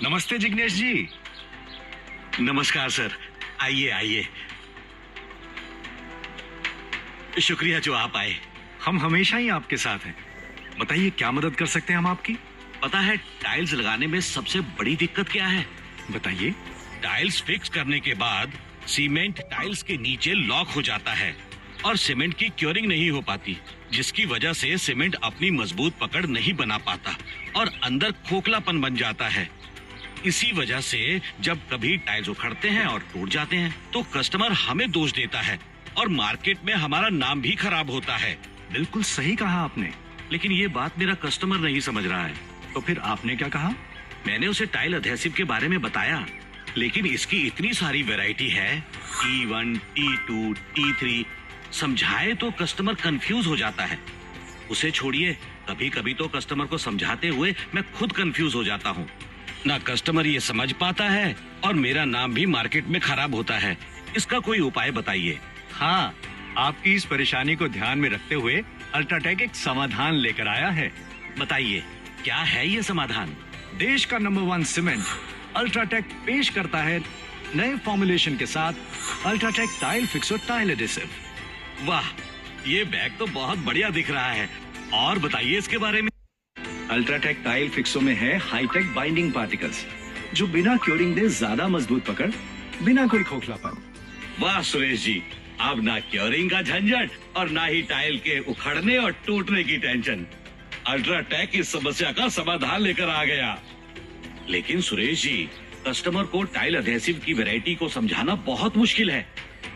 नमस्ते जिग्नेश जी। नमस्कार सर, आइए आइए। शुक्रिया जो आप आए। हम हमेशा ही आपके साथ हैं। बताइए क्या मदद कर सकते हैं हम आपकी? पता है टाइल्स लगाने में सबसे बड़ी दिक्कत क्या है? बताइए। टाइल्स फिक्स करने के बाद सीमेंट टाइल्स के नीचे लॉक हो जाता है और सीमेंट की क्योरिंग नहीं हो पाती, जिसकी वजह से सीमेंट अपनी मजबूत पकड़ नहीं बना पाता और अंदर खोखलापन बन जाता है। इसी वजह से जब कभी टाइल्स उखड़ते हैं और टूट जाते हैं तो कस्टमर हमें दोष देता है और मार्केट में हमारा नाम भी खराब होता है। बिल्कुल सही कहा आपने। लेकिन ये बात मेरा कस्टमर नहीं समझ रहा है। तो फिर आपने क्या कहा? मैंने उसे टाइल अधेसिव के बारे में बताया, लेकिन इसकी इतनी सारी वैरायटी है, T1, T2, T3, समझाए तो कस्टमर कंफ्यूज हो जाता है। उसे छोड़िए, कभी कभी तो कस्टमर को समझाते हुए मैं खुद कंफ्यूज हो जाता हूँ। ना कस्टमर ये समझ पाता है और मेरा नाम भी मार्केट में खराब होता है। इसका कोई उपाय बताइए। हाँ, आपकी इस परेशानी को ध्यान में रखते हुए अल्ट्राटेक एक समाधान लेकर आया है। बताइए क्या है ये समाधान? देश का नंबर 1 सीमेंट अल्ट्राटेक पेश करता है नए फॉर्मुलेशन के साथ UltraTech tile Fixo tile adhesive. वाह, ये बैग तो बहुत बढ़िया दिख रहा है। और बताइए इसके बारे में। अल्ट्राटेक टाइल फिक्सो में है हाईटेक बाइंडिंग पार्टिकल्स, जो बिना क्योरिंग दे ज्यादा मजबूत पकड़, बिना कोई खोखलापन। वाह सुरेश जी, अब ना क्योरिंग का झंझट और ना ही टाइल के उखड़ने और टूटने की टेंशन। अल्ट्राटेक इस समस्या का समाधान लेकर आ गया। लेकिन सुरेश जी, कस्टमर को टाइल अधेसिव की वैरायटी को समझाना बहुत मुश्किल है।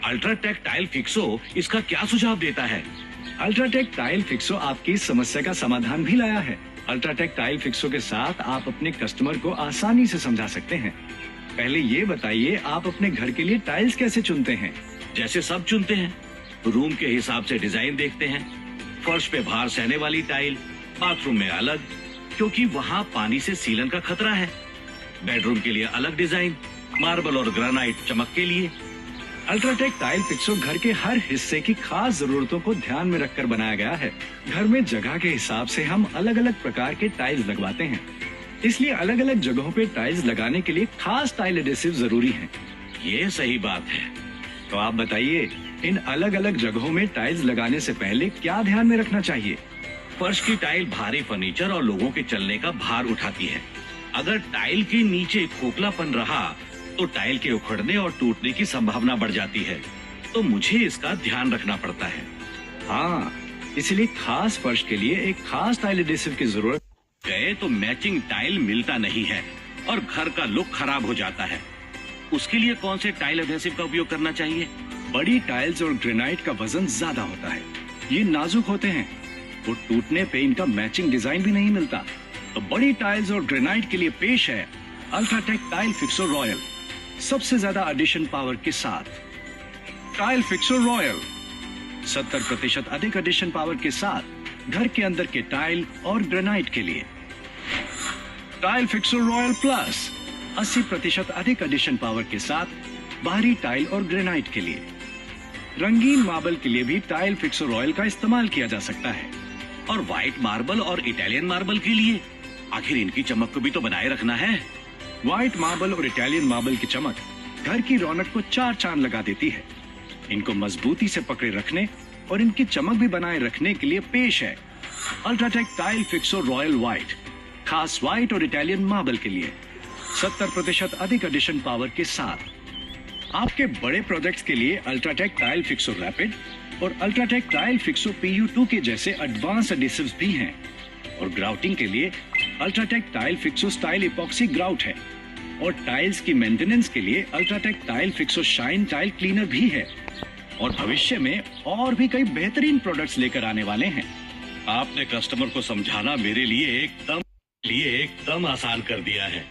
अल्ट्राटेक टाइल फिक्सो इसका क्या सुझाव देता है? अल्ट्राटेक टाइल फिक्सो आपकी इस समस्या का समाधान भी लाया है। अल्ट्राटेक टाइल फिक्सो के साथ आप अपने कस्टमर को आसानी से समझा सकते हैं। पहले ये बताइए, आप अपने घर के लिए टाइल्स कैसे चुनते हैं? जैसे सब चुनते हैं, रूम के हिसाब से डिजाइन देखते हैं। फर्श पे भार सहने वाली टाइल, बाथरूम में अलग, क्योंकि वहाँ पानी से सीलन का खतरा है। बेडरूम के लिए अलग डिजाइन, मार्बल और ग्रेनाइट चमक के लिए। अल्ट्राटेक टाइल फिक्सो घर के हर हिस्से की खास जरूरतों को ध्यान में रखकर बनाया गया है। घर में जगह के हिसाब से हम अलग अलग प्रकार के टाइल्स लगवाते हैं, इसलिए अलग अलग जगहों पे टाइल्स लगाने के लिए खास टाइल एडिसिव जरूरी हैं। ये सही बात है। तो आप बताइए, इन अलग अलग जगहों में टाइल्स लगाने से पहले क्या ध्यान में रखना चाहिए? फर्श की टाइल भारी फर्नीचर और लोगों के चलने का भार उठाती है। अगर टाइल के नीचे खोखलापन रहा तो टाइल के उखड़ने और टूटने की संभावना बढ़ जाती है, तो मुझे इसका ध्यान रखना पड़ता है। हाँ, इसलिए खास फर्श के लिए एक खास टाइल एडिसिव की जरूरत गए तो मैचिंग टाइल मिलता नहीं है और घर का लुक खराब हो जाता है। उसके लिए कौन से टाइल एडहेसिव का उपयोग करना चाहिए? बड़ी टाइल्स और ग्रेनाइट का वजन ज्यादा होता है, ये नाजुक होते हैं, वो टूटने पे इनका मैचिंग डिजाइन भी नहीं मिलता। तो बड़ी टाइल्स और ग्रेनाइट के लिए पेश है अल्ट्राटेक टाइल फिक्सो रॉयल, सबसे ज्यादा एडिशन पावर के साथ। टाइल फिक्सो रॉयल 70% अधिक एडिशन पावर के साथ घर के अंदर के टाइल और ग्रेनाइट के लिए। टाइल फिक्सो रॉयल प्लस 80% अधिक एडिशन पावर के साथ बाहरी टाइल और ग्रेनाइट के लिए। रंगीन मार्बल के लिए भी टाइल फिक्सो रॉयल का इस्तेमाल किया जा सकता है। और व्हाइट मार्बल और इटालियन मार्बल के लिए? आखिर इनकी चमक को भी तो बनाए रखना है। व्हाइट मार्बल और इटालियन मार्बल की चमक घर की रौनक को 4 चांद लगा देती है। इनको मजबूती से पकड़े रखने और इनकी चमक भी बनाए रखने के लिए पेश है UltraTech tile Fixo royal white, खास व्हाइट और इटालियन मार्बल के लिए 70% अधिक एडिशन पावर के साथ। आपके बड़े प्रोजेक्ट्स के लिए अल्ट्राटेक टाइल फिक्सो रैपिड और अल्ट्राटेक टाइल फिक्सो PU2 के जैसे एडवांस एडिसिव्स भी हैं। और ग्राउटिंग के लिए UltraTech tile Fixo style epoxy grout है। और टाइल्स की मेंटेनेंस के लिए UltraTech tile Fixo shine tile cleaner भी है। और भविष्य में और भी कई बेहतरीन प्रोडक्ट्स लेकर आने वाले हैं। आपने कस्टमर को समझाना मेरे लिए एकदम आसान कर दिया है।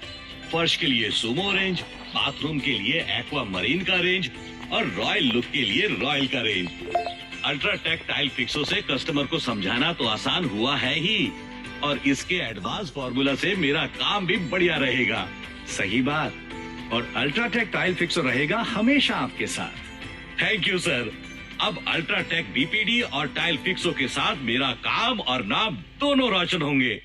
फर्श के लिए सुमो रेंज, बाथरूम के लिए एक्वा मरीन का रेंज और रॉयल लुक के लिए रॉयल का रेंज। अल्ट्राटेक टाइल फिक्सो से कस्टमर को समझाना तो आसान हुआ है ही, और इसके एडवांस फॉर्मूला से मेरा काम भी बढ़िया रहेगा। सही बात। और अल्ट्राटेक टाइल फिक्सो रहेगा हमेशा आपके साथ। Thank you sir. अब अल्ट्राटेक BPD और टाइल फिक्सो के साथ मेरा काम और नाम दोनों रोशन होंगे।